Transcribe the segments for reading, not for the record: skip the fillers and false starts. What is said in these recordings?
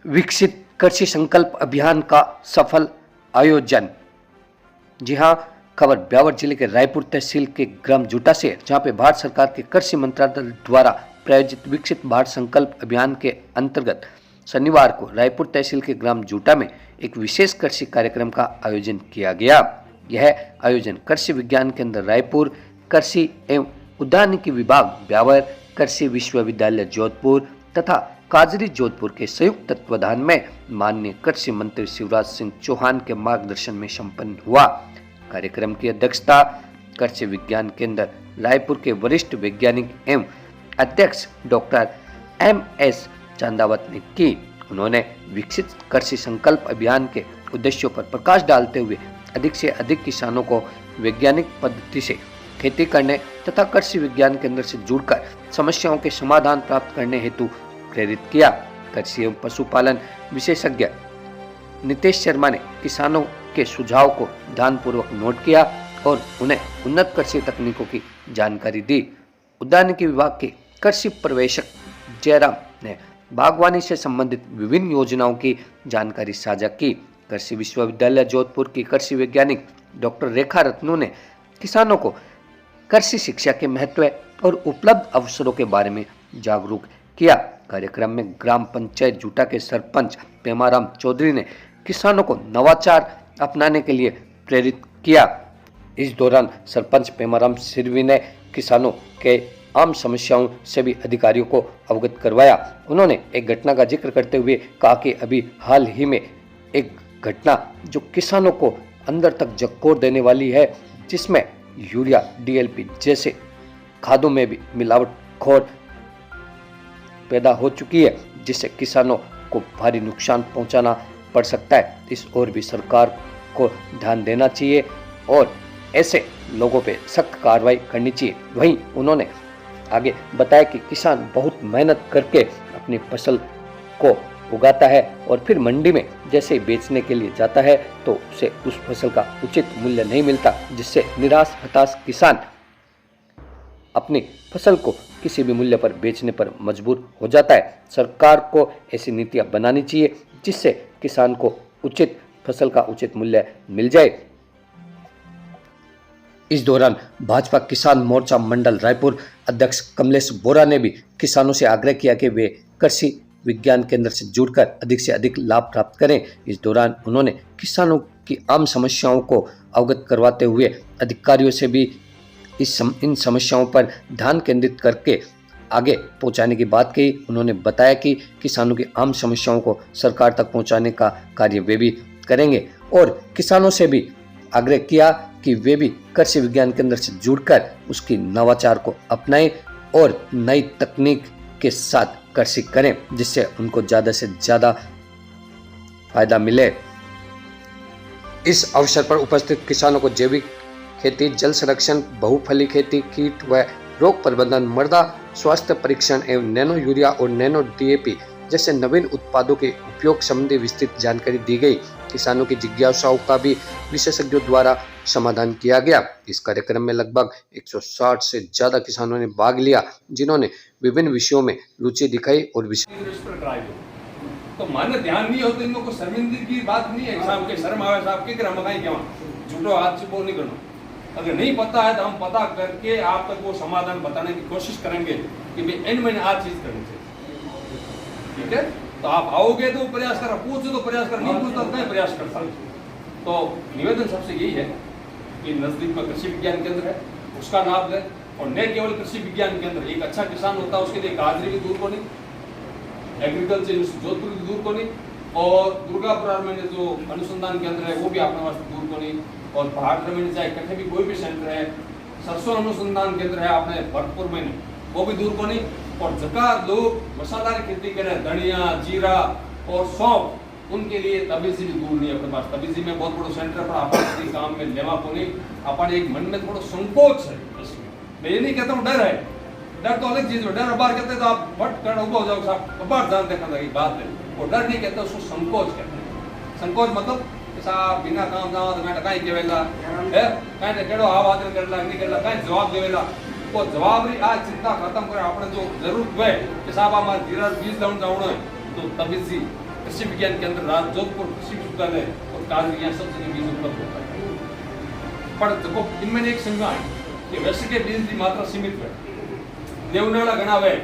विकसित कृषि संकल्प अभियान का सफल आयोजन। जी हां, खबर ब्यावर जिले के रायपुर तहसील के ग्राम जूटा से, जहां पे भारत सरकार के कृषि मंत्रालय द्वारा प्रायोजित विकसित भारत संकल्प अभियान के अंतर्गत शनिवार को रायपुर तहसील के ग्राम जूटा में एक विशेष कृषि कार्यक्रम का आयोजन किया गया। यह आयोजन कृषि विज्ञान केंद्र रायपुर, कृषि एवं उद्यानिकी विभाग ब्यावर, कृषि विश्वविद्यालय जोधपुर तथा काजरी जोधपुर के संयुक्त तत्वाधान में माननीय कृषि मंत्री शिवराज सिंह चौहान के मार्गदर्शन में संपन्न हुआ। कार्यक्रम की अध्यक्षता कृषि विज्ञान केंद्र रायपुर के वरिष्ठ वैज्ञानिक एवं अध्यक्ष डॉक्टर MS चांदावत ने की। उन्होंने विकसित कृषि संकल्प अभियान के उद्देश्यों पर प्रकाश डालते हुए अधिक से अधिक किसानों को वैज्ञानिक पद्धति से खेती करने तथा कृषि विज्ञान केंद्र से जुड़कर समस्याओं के समाधान प्राप्त करने हेतु प्रेरित किया। कृषि एवं पशुपालन विशेषज्ञ नितेश शर्मा ने किसानों के सुझाव को ध्यानपूर्वक नोट किया और उन्हें उन्नत कृषि तकनीकों की जानकारी दी। उद्यानिकी विभाग के कृषि पर्यवेक्षक जयराम ने बागवानी से संबंधित विभिन्न योजनाओं की जानकारी साझा की। कृषि विश्वविद्यालय जोधपुर की कृषि वैज्ञानिक डॉक्टर रेखा रत्नू ने किसानों को कृषि शिक्षा के महत्व और उपलब्ध अवसरों के बारे में जागरूक किया। कार्यक्रम में ग्राम पंचायत जूटा के सरपंच पेमाराम चौधरी ने किसानों को नवाचार अपनाने के लिए प्रेरित किया। इस दौरान सरपंच पेमाराम सिरवी ने किसानों के आम समस्याओं से भी अधिकारियों को अवगत करवाया। उन्होंने एक घटना का जिक्र करते हुए कहा कि अभी हाल ही में एक घटना जो किसानों को अंदर तक झकझोर देने वाली है, जिसमें यूरिया, DLP जैसे खादों में भी मिलावटखोर पैदा हो चुकी है, जिससे किसानों को भारी नुकसान पहुंचाना पड़ सकता है। इस ओर भी सरकार को ध्यान देना चाहिए और ऐसे लोगों पे सख्त कार्रवाई करनी चाहिए। वहीं उन्होंने आगे बताया कि किसान बहुत मेहनत करके अपनी फसल को उगाता है और फिर मंडी में जैसे बेचने के लिए जाता है तो उसे उस फसल का उचित मूल्य नहीं मिलता, जिससे निराश हताश किसान अपनी फसल को किसी भी मूल्य पर बेचने पर मजबूर हो जाता है। सरकार को ऐसी नीतियां बनानी चाहिए जिससे किसान को उचित फसल का उचित मूल्य मिल जाए। इस दौरान भाजपा किसान मोर्चा मंडल रायपुर अध्यक्ष कमलेश बोरा ने भी किसानों से आग्रह किया कि वे कृषि विज्ञान केंद्र से जुड़कर अधिक से अधिक लाभ प्राप्त करें। इस दौरान उन्होंने किसानों की आम समस्याओं को अवगत करवाते हुए अधिकारियों से भी इन समस्याओं पर ध्यान केंद्रित करके आगे पहुंचाने की बात कही। उन्होंने बताया कि किसानों की आम समस्याओं को सरकार तक पहुंचाने का कार्य वे भी करेंगे और किसानों से भी आग्रह किया कि वे भी कृषि विज्ञान केंद्र से जुड़कर उसकी नवाचार को अपनाएं और नई तकनीक के साथ कृषि करें, जिससे उनको ज्यादा से ज्यादा फायदा मिले। इस अवसर पर उपस्थित किसानों को जैविक खेती, जल संरक्षण, बहुफली खेती, कीट व रोग प्रबंधन, मृदा स्वास्थ्य परीक्षण एवं नैनो यूरिया और नैनो DAP जैसे नवीन उत्पादों के उपयोग संबंधी विस्तृत जानकारी दी गई। किसानों की जिज्ञासाओं का भी विशेषज्ञों द्वारा समाधान किया गया। इस कार्यक्रम में लगभग 160 से ज्यादा किसानों ने भाग लिया, जिन्होंने विभिन्न विषयों में रुचि दिखाई और तो माने ध्यान नहीं हो तो इनको कोई शर्मिंदगी की बात नहीं है। साहब के शर्म आवे साहब के ग्राम मगाई क्या झूठो हाथ से बोल नहीं करना। अगर नहीं पता है तो हम पता करके आप तक वो समाधान बताने की कोशिश करेंगे कि भाई इन मैंने आज चीज करनी चाहिए। ठीक है, तो आप आओगे तो प्रयास करा, पूछो तो प्रयास कर, नहीं पूछता तो क्या प्रयास करता। तो निवेदन सबसे यही है कि नजदीक में कृषि विज्ञान केंद्र है, उसका लाभ लें और न केवल कृषि विज्ञान केंद्र, एक अच्छा किसान होता है उसके लिए काजरी भी दूर को नहीं, एग्रीकल्चर जोधपुर भी दूर को नहीं और दुर्गापुर में जो अनुसंधान केंद्र है वो भी अपने वास्ते दूर को नहीं और भारत में चाहे कहीं भी कोई भी सेंटर है, सरसों अनुसंधान केंद्र है अपने भरतपुर में वो भी दूर को नहीं और जगह लोग मसालेदार खेती करें, धनिया, जीरा और सौंफ, उनके लिए तबीजी भी दूर नहीं है अपने पास। तबीजी में बहुत बड़ा सेंटर पर अपन काम में लेवा को नहीं, अपन एक मन में थोड़ा संकोच है इसमें। मैं ये नहीं कहता हूँ डर है, डर तो अलग चीज है। डर बार कहते तो आप फट कर उभा हो जाओ साहब, बार जान देखा की बात है। वो डर नहीं कहते, उसको संकोच कहते हैं। संकोच मतलब साहब बिना काम जावा तो मैं कहीं केवेला है, कहीं केड़ो आवाज करला नहीं करला, कहीं जवाब देवेला। वो जवाब री आज चिंता खत्म करे, आपने जो जरूरत है कि साहब हमारे धीरज बीज लाउन जावणो है तो तबीजी कृषि विज्ञान केंद्र जोधपुर कृषि विश्वविद्यालय और काजरी यहाँ सब जगह बीज उपलब्ध होता है। पर देखो इनमें एक सीमा है कि वैसे के बीज की मात्रा सीमित है। देवनेला घना वे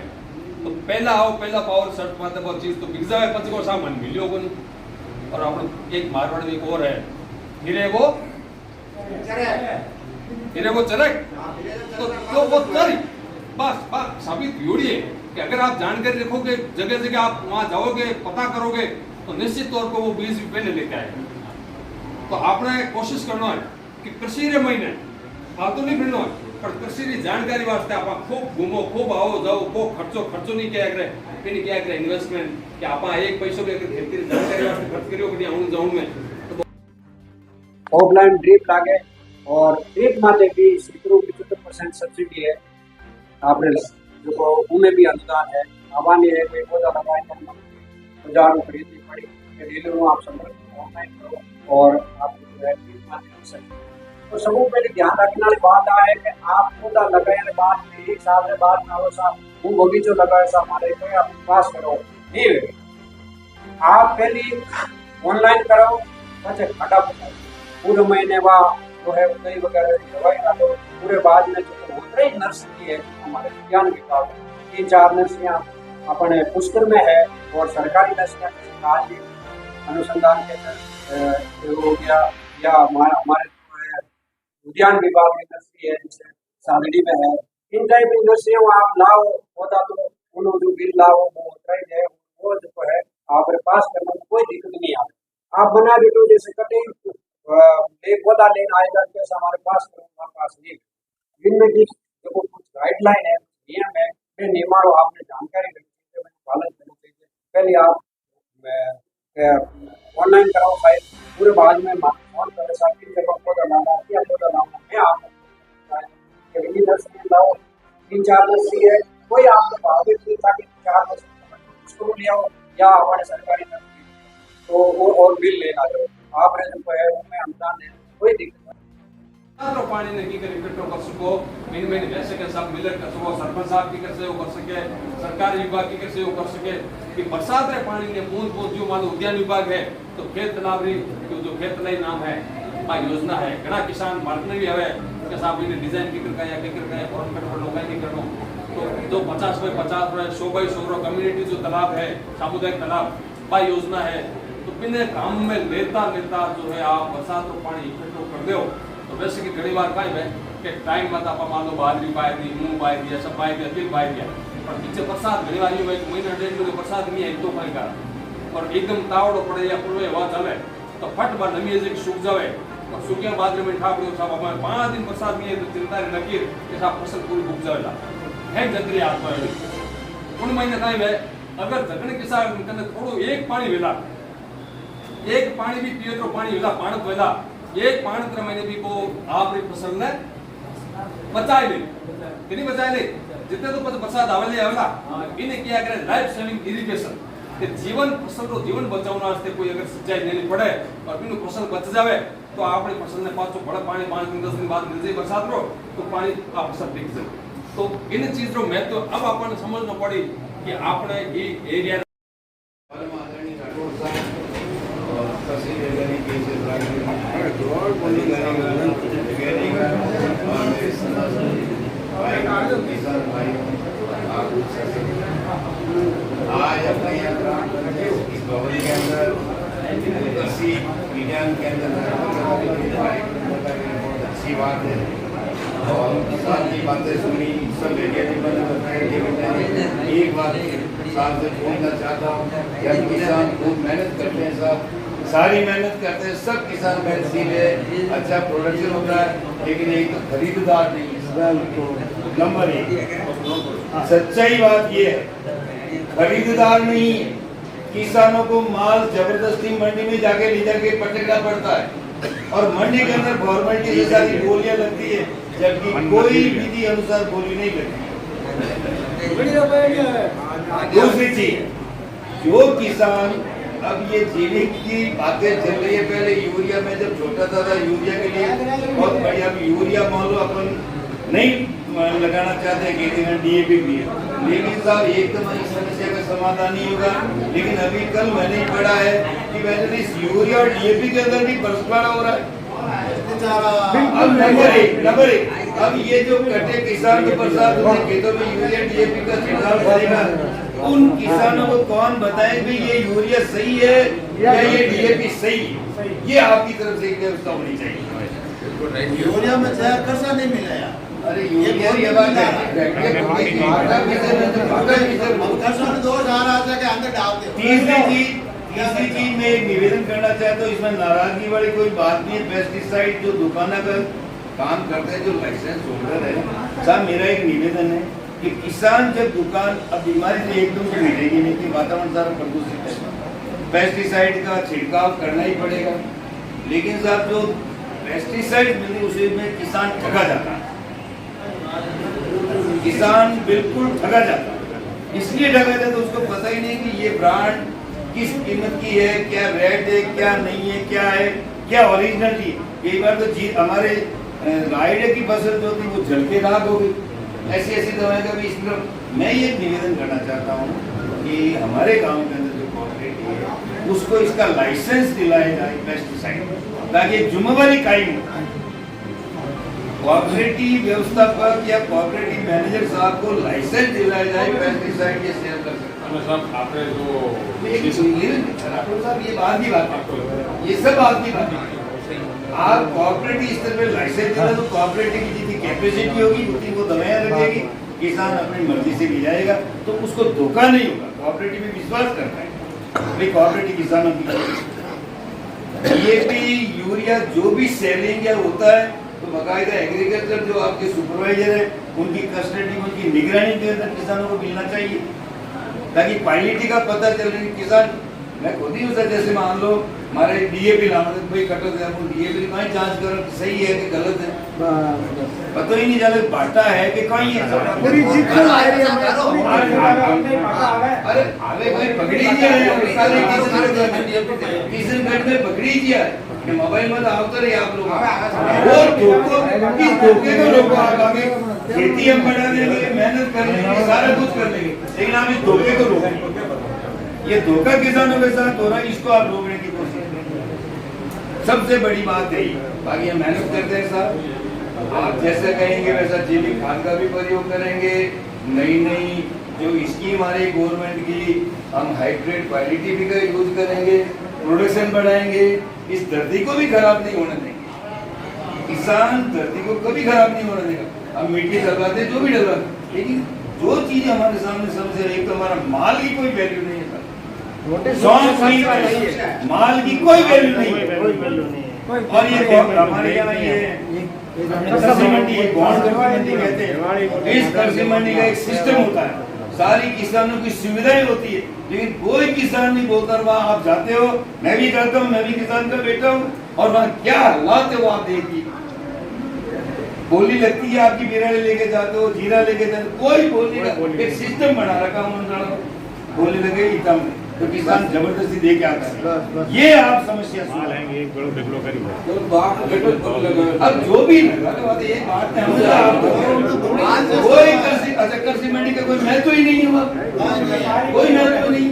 तो पहला आओ पहला पावर शर्ट माते बहुत चीज तो बिक जाए पच को सामान मिलियो को नहीं। और अपन एक मारवाड़ में एक और है हिरे वो चरक तो वो चरी बस बात साबित योड़ी है कि अगर आप जानकारी रखोगे जगह जगह आप वहां जाओगे पता करोगे तो निश्चित तौर पर वो बीज भी पहले लेके आएगा। तो आपने कोशिश करना है कि कृषि रे महीने फालतू नहीं फिरना है पर कृषि की जानकारी वास्ते आप खूब घूमो खूब आओ जाओ खूब खर्चो नहीं किया करे फिर क्या करे इन्वेस्टमेंट कि आप एक पैसों भी अगर खेती जानकारी वास्ते खर्च करियो कि आउं जाऊं में ऑफलाइन ड्रिप लागे और ड्रिप माटे भी 75% सब्सिडी है। आपने जो उनमें भी अनुदान है। आवानी है कोई पौधा लगाए तो 1000 खरीदनी पड़ी डेली में आप संपर्क ऑनलाइन करो और आप जो है ड्रिप माटे कर सकते। तो सबको पहले ध्यान रखने वाली बात है कि आप पौधा लगाने बाद में 1 साल के बाद ना सा वो बगीचो लगाए सा हमारे कोई आप पास करो नहीं वे आप पहले ऑनलाइन करो बच्चे खड़ा पूरे महीने वहाँ जो है दही वगैरह दवाई डालो पूरे बाद में जो होते ही नर्सरी है हमारे विज्ञान विभाग 3-4 नर्सरियाँ अपने पुष्कर में है और सरकारी नर्सरियाँ आज अनुसंधान केंद्र हो गया या हमारे उद्यान विभाग की नर्सरी है जैसे सादड़ी में है। इन टाइप की नर्सरियों आप लाओ पौधा तो उन जो बिल लाओ वो होता ही है वो जो है आपके पास करने में कोई दिक्कत नहीं आती। आप बना दे तो जैसे कटे एक पौधा लेना आएगा कैसे हमारे पास हमारे पास नहीं जिनमें की जो कुछ गाइडलाइन है नियम है वे नियमाणु आपने जानकारी रखनी चाहिए पालन करना चाहिए। पहले आप ऑनलाइन कराओ फाइल पूरे बाद में फोन कर सकते जब पौधा लाना या पौधा लाना है आप नर्सरी लाओ 3-4 नर्सरी है कोई आपको भाव नहीं ताकि 4 नर्सरी उसको ले आओ या हमारे सरकारी नर्सरी तो वो और बिल लेना जाओ आपने जो है उनमें अनुदान है कोई दिक्कत तो पानी ने की कर इकट्ठो कर सको महीने वैसे के सब मिलर कर सको सरपंच साहब की कर से कर सके सरकारी विभाग की कर से कर सके कि बरसात रे पानी ने बूंद बूंद जो मान उद्यान विभाग है तो खेत तालाबरी जो खेत तलाई नाम है आ योजना है घना किसान मार्केट भी हवे के साहब ने डिजाइन की करका या के करका फॉर्म कट लोग नहीं करनो तो जो 50 बाय 50 100 बाय 100 कम्युनिटी जो तालाब है सामुदायिक तालाब बा योजना है तो बिना काम में लेता जो है आप बरसात रो पानी इकट्ठो कर दो तो वैसे कि घनी बार काय है कि टाइम मत आप मान लो बाजरी पाए दी मूंग पाए दिया सब पाए दिया फिर पाए दिया पर पीछे बरसात घनी बार में महीना 1.5 महीने बरसात नहीं है तो कहीं का और एकदम तावड़ो पड़े या पूर्वे हवा चले तो फट बार नमी ऐसे सूख जावे और सूखे बाजरे में ठाक दो साहब हमारे 5 दिन बरसात नहीं है तो चिंता नहीं लकीर कि साहब फसल पूरी भूख जावेला है जतरी आत्मा है उन महीने टाइम है अगर झगड़े किसान कने थोड़ो एक पानी वेला एक पानी भी पिए तो पानी वेला पाणत वेला एक पाणत महीने भी को आपरी फसल ने बचाए ले कितनी बचाए ले जितने तो बरसात आवेले आवेला इन्हें क्या करे लाइफ सेविंग इरिगेशन कि जीवन फसल रो जीवन बचावना वास्ते कोई अगर सिंचाई लेनी पड़े और बिनु फसल बच जावे तो आपने फसल ने पाछो बड़ा पानी 5 दिन 10 दिन बाद मिल जाए बरसात रो तो पानी आ फसल टिक जाए तो इन चीज रो महत्व अब आपने समझना पड़ी कि आपने ये एरिया आज अपने इस भवन के अंदर कृषि विज्ञान के अंदर बहुत अच्छी बात है और किसान की बातें सुनी सब वैज्ञानिक ने बताया। एक बात साहब से बोलना चाहता हूँ जब किसान खूब मेहनत करते हैं साहब सारी मेहनत करते हैं सब किसान मेहनतशील है अच्छा प्रोडक्शन होता है लेकिन एक तो खरीददार नहीं नंबर 1 सच्चाई बात ये है खरीददार नहीं है किसानों को माल जबरदस्ती मंडी में जाके ले जाके पटकना पड़ता है और मंडी के अंदर गवर्नमेंट की सारी बोलियां लगती है जबकि कोई विधि अनुसार बोली नहीं लगती। दूसरी चीज जो किसान अब ये जीने की बातें चल रही है पहले यूरिया में जब छोटा था यूरिया के लिए बहुत बढ़िया यूरिया मान लो अपन नहीं लगाना चाहते हैं खेती में डीएपी भी है, लेकिन साहब एकदम इस समस्या का समाधान नहीं होगा। लेकिन अभी कल मैंने ही पढ़ा है कि वैसे इस यूरिया और डीएपी के अंदर भी बंटवारा हो रहा है। अब नंबर एक, अब ये जो कटे किसान के प्रसाद खेतों में यूरिया डीएपी का छिड़काव करेगा, उन किसानों को कौन बताए कि ये यूरिया सही है या ये डीएपी सही है? ये आपकी तरफ से व्यवस्था होनी चाहिए। यूरिया में जहर कैसा नहीं मिला यार? अरे यूरिया ये बात है, तीसरी चीज मैं एक निवेदन करना चाहता हूँ, इसमें नाराजगी वाली कोई बात नहीं है। पेस्टिसाइड जो दुकाना का काम करते हैं, जो लाइसेंस होल्डर है साहब, मेरा एक निवेदन है कि किसान जब दुकान, अब बीमारी से एकदम से मिलेगी नहीं कि वातावरण सारा प्रदूषित है, पेस्टिसाइड का छिड़काव करना ही पड़ेगा। लेकिन साहब जो पेस्टिसाइड मिले उसमें किसान ठगा जाता है, किसान बिल्कुल ठगा जाता है। इसलिए ठगा जाता है उसको पता ही नहीं कि ये ब्रांड किस कीमत की है, क्या रेट है, क्या नहीं है, क्या है, क्या ओरिजिनलिटी है। कई बार तो हमारे राइडे की फसल जो थी वो जल के राख हो गई। ऐसी ऐसी दवाएं का भी इसमें मैं ये निवेदन करना चाहता हूँ कि हमारे गांव के अंदर जो कोऑपरेटिव है उसको इसका लाइसेंस दिलाया जाए पेस्टिसाइड, ताकि जिम्मेवारी कायम हो। कोऑपरेटिव व्यवस्थापक या कोऑपरेटिव मैनेजर साहब को लाइसेंस दिलाया जाए पेस्टिसाइड के सेल कर सकते साहब आपने साहब ये बात की बात है, ये सब बात की बात है। आप कोऑपरेटिव स्तर पे लाइसेंस देना तो कोऑपरेटिव की जितनी कैपेसिटी होगी उतनी वो दवाएं रखेगी, किसान अपनी मर्जी से ले जाएगा, तो उसको धोखा नहीं होगा। कोऑपरेटिव में विश्वास करता है भाई, कोऑपरेटिव किसानों की ये भी यूरिया जो भी सेलिंग या होता है तो बाकायदा एग्रीकल्चर जो आपके सुपरवाइजर है उनकी कस्टडी, उनकी निगरानी के अंदर किसानों को मिलना चाहिए, ताकि क्वालिटी का पता चले। किसान मैं खुद ही उसे, जैसे मान लो हमारे डीएपी लाना भाई कटक है, डीएपी कहीं जांच करो सही है कि गलत है, पता ही नहीं चले बाटा है कि कहीं है। अरे आगे भाई पकड़ी किशनगढ़ में पकड़ी किया है, मोबाइल में तो आवते रहे आप लोग, वो धोखे को रोको। आप आगे खेती हम बढ़ा देंगे, मेहनत कर लेंगे, सारा कुछ कर लेंगे, लेकिन आप इस धोखे को रोकें। ये धोखा किसानों के साथ हो रहा है, इसको आप रोकने की कोशिश करें। सबसे बड़ी बात यही, बाकी हम मेहनत करते हैं साहब, आप जैसा कहेंगे वैसा जैविक खाद का भी प्रयोग करेंगे, नई नई जो स्कीम आ रही गवर्नमेंट की, हम हाइब्रिड क्वालिटी भी का यूज करेंगे, प्रोडक्शन बढ़ाएंगे, इस धरती को भी खराब नहीं होने देंगे। किसान धरती को कभी खराब नहीं होने देगा। हम मिट्टी डलवाते जो भी डलवाते, लेकिन जो चीज हमारे सामने सबसे, एक तो हमारा माल की कोई वैल्यू नहीं है, माल की कोई वैल्यू नहीं है। और ये हमारे यहाँ ये कृषि मंडी, मंडी कहते हैं, इस कृषि मंडी का एक सिस्टम होता है, सारी किसानों की सुविधाएं होती है, लेकिन कोई किसान नहीं बोलता। वहाँ आप जाते हो, मैं भी जाता हूँ, मैं भी किसान का बेटा हूँ, और वहाँ क्या हालात है वो आप देखिए। बोली लगती है आपकी, बिराड़ी लेके जाते हो, जीरा लेके जाते हो, कोई बोलने का एक सिस्टम बना रखा उन्होंने, बोली लगे इतम में, तो किसान जबरदस्ती दे के आता है। ये आप समस्या सुनाएंगे, अब जो भी एक बात है, कोई कृषि मंडी का कोई महत्व ही नहीं हुआ, कोई महत्व नहीं।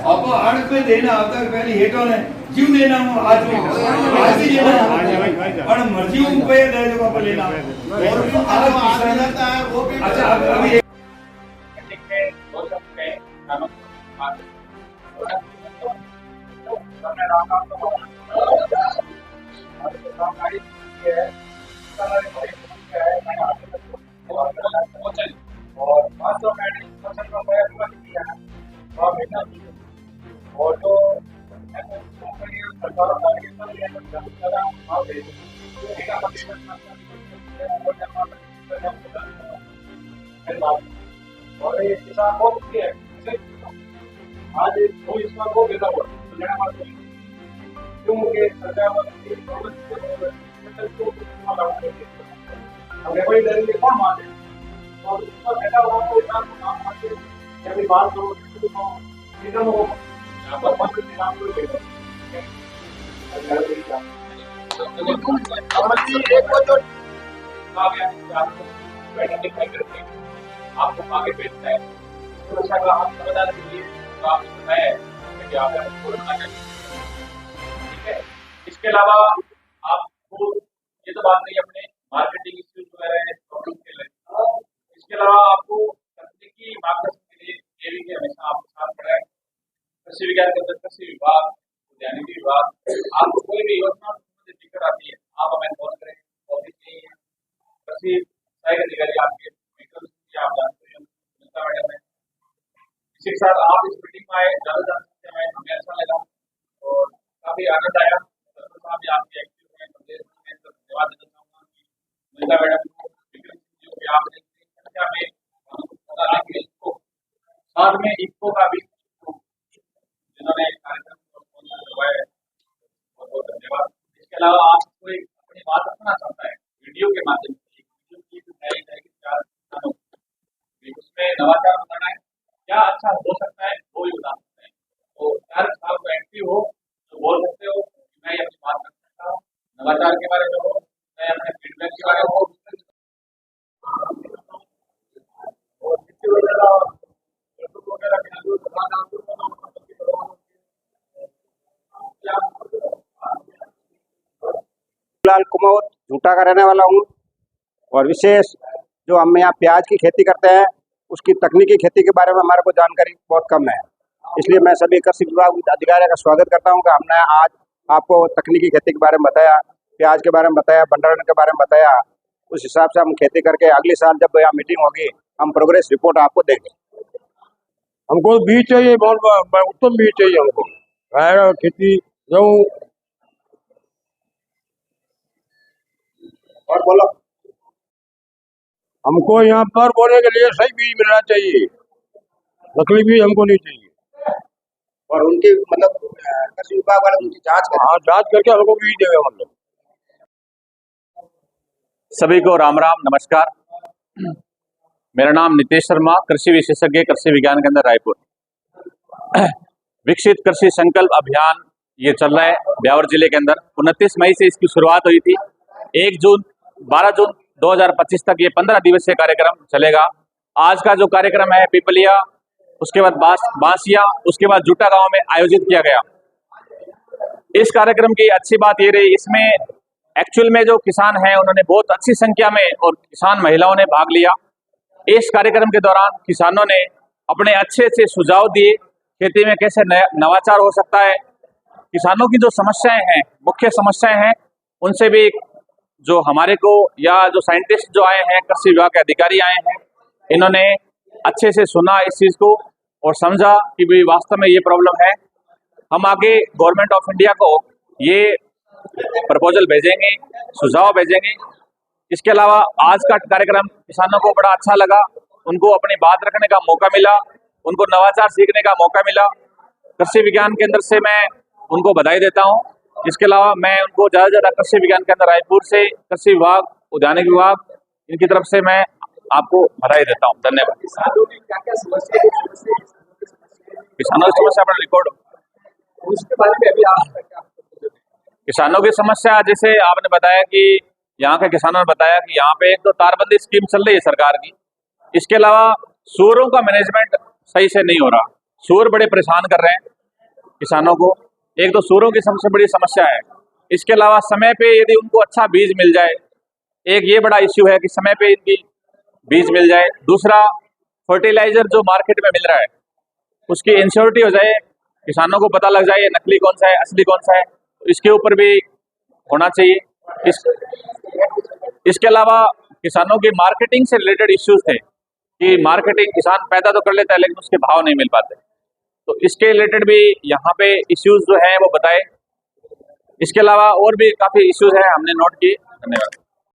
आपको आड़त में देना आता है, पहले हेटों ने क्यों देना हो, आज ही देना, और मर्जी रुपये दे जो आप लेना। अच्छा अभी और ये किसान बहुत दुखी है, आज कोई इसका को बेटा हुआ लेना मत क्योंकि सरकार हमें कोई डर नहीं कौन माने, और उसका बेटा हुआ तो इंसान को काम करते जब बात करो निगम हो यहाँ पर मत निगम को बेटा एक कहा गया है कि आपको आइडेंटिफाई करके आपको आगे भेजना है। सुरक्षा का आप समाधान के लिए तो आपने बताया है कि आप कोरोना का ठीक है। इसके अलावा आपको ये तो बात नहीं अपने मार्केटिंग इश्यूज वगैरह प्रॉब्लम के लिए, इसके अलावा आपको तकनीकी मार्गदर्शन के लिए ये भी हमेशा आपके साथ खड़ा है। कृषि विज्ञान के अंदर कृषि विभाग, उद्यानिकी विभाग, आपको कोई भी योजना से दिक्कत आती है आप हमें फोन करें, ऑफिस नहीं है। कृषि सहायक अधिकारी आपके आप जानते हैं नीता मैडम है। इसी के साथ आप इस मीटिंग में आए, ज़्यादा जान सकते हैं, हमें अच्छा लगा और काफ़ी आनंद आया। साहब आपके एक्टिव हैं, धन्यवाद देना चाहूँगा कि नीता मैडम को जो कि आपने संख्या में साथ में इको का भी जिन्होंने कार्यक्रम को स्पॉन्सर करवाया है, बहुत बहुत धन्यवाद। इसके अलावा आप कोई अपनी बात रखना चाहता है वीडियो के माध्यम से, वीडियो की तैयारी जाएगी 4 स्थानों उसमें नवाचार बताना है, क्या अच्छा हो सकता है वो भी बता सकते हैं। तो 4 साल को एक्टिव हो तो बोल सकते हो कि मैं अपनी बात रख सकता हूँ, नवाचार के बारे में हो, मैं अपने फीडबैक के बारे में हो। फिलहाल कुमाऊं झूठा का रहने वाला हूँ और विशेष जो हम यहाँ प्याज की खेती करते हैं उसकी तकनीकी खेती के बारे में हमारे को जानकारी बहुत कम है, इसलिए मैं सभी कृषि विभाग अधिकारियों का स्वागत करता हूँ कि हमने आज आपको तकनीकी खेती के बारे में बताया, प्याज के बारे में बताया, भंडारण के बारे में बताया। उस हिसाब से हम खेती करके अगले साल जब यहाँ मीटिंग होगी हम प्रोग्रेस रिपोर्ट आपको देंगे। हमको बीज चाहिए, बहुत उत्तम बीज चाहिए हमको, खेती गेहूँ। और बोलो, हमको यहाँ पर बोने के लिए सही बीज मिलना चाहिए, नकली बीज हमको नहीं चाहिए। और उनकी मतलब कृषि विभाग वाले उनकी जांच करें। हाँ, जांच करके हमको बीज देंगे मतलब। सभी को राम राम नमस्कार। मेरा नाम नितेश शर्मा, कृषि विशेषज्ञ, कृषि विज्ञान केंद्र रायपुर। विकसित कृषि संकल्प अभियान ये चल रहा है ब्यावर जिले के अंदर। 29 मई से इसकी शुरुआत हुई थी। 12 जून 2025 तक ये 15 दिवसीय कार्यक्रम चलेगा। आज का जो कार्यक्रम है पिपलिया, उसके बाद बांसिया, उसके बाद जूटा गांव में आयोजित किया गया। इस कार्यक्रम की अच्छी बात ये रही, इसमें एक्चुअल में जो किसान हैं उन्होंने बहुत अच्छी संख्या में और किसान महिलाओं ने भाग लिया। इस कार्यक्रम के दौरान किसानों ने अपने अच्छे अच्छे सुझाव दिए, खेती में कैसे नवाचार हो सकता है। किसानों की जो समस्याएं हैं, मुख्य समस्याएं हैं, उनसे भी जो हमारे को या जो साइंटिस्ट जो आए हैं, कृषि विभाग के अधिकारी आए हैं, इन्होंने अच्छे से सुना इस चीज़ को और समझा कि भाई वास्तव में ये प्रॉब्लम है। हम आगे गवर्नमेंट ऑफ इंडिया को ये प्रपोजल भेजेंगे, सुझाव भेजेंगे। इसके अलावा आज का कार्यक्रम किसानों को बड़ा अच्छा लगा, उनको अपनी बात रखने का मौका मिला, उनको नवाचार सीखने का मौका मिला। कृषि विज्ञान केंद्र से मैं उनको बधाई देता हूँ। इसके अलावा मैं उनको ज़्यादा कृषि विज्ञान केंद्र रायपुर से, कृषि विभाग, उद्यानिक विभाग, इनकी तरफ से मैं आपको बधाई देता हूँ। धन्यवाद। किसानों की समस्या पर रिकॉर्ड उसके बारे में अभी आप किसानों की समस्या, जैसे आपने बताया कि यहाँ के किसानों ने बताया कि यहाँ पे एक तो तारबंदी स्कीम चल रही है सरकार की। इसके अलावा सूअरों का मैनेजमेंट सही से नहीं हो रहा, सूअर बड़े परेशान कर रहे हैं किसानों को। एक तो सूअरों की सबसे बड़ी समस्या है। इसके अलावा समय पे यदि उनको अच्छा बीज मिल जाए, एक ये बड़ा इश्यू है कि समय पे इनकी बीज मिल जाए। दूसरा, फर्टिलाइजर जो मार्केट में मिल रहा है उसकी इंश्योरिटी हो जाए, किसानों को पता लग जाए नकली कौन सा है, असली कौन सा है, तो इसके ऊपर भी होना चाहिए। इसके अलावा किसानों की मार्केटिंग से रिलेटेड इश्यूज थे कि मार्केटिंग किसान पैदा तो कर लेता है लेकिन उसके भाव नहीं मिल पाते, तो इसके रिलेटेड भी यहाँ पे इश्यूज जो हैं वो बताए। इसके अलावा और भी काफ़ी इश्यूज हैं, हमने नोट किए। धन्यवाद।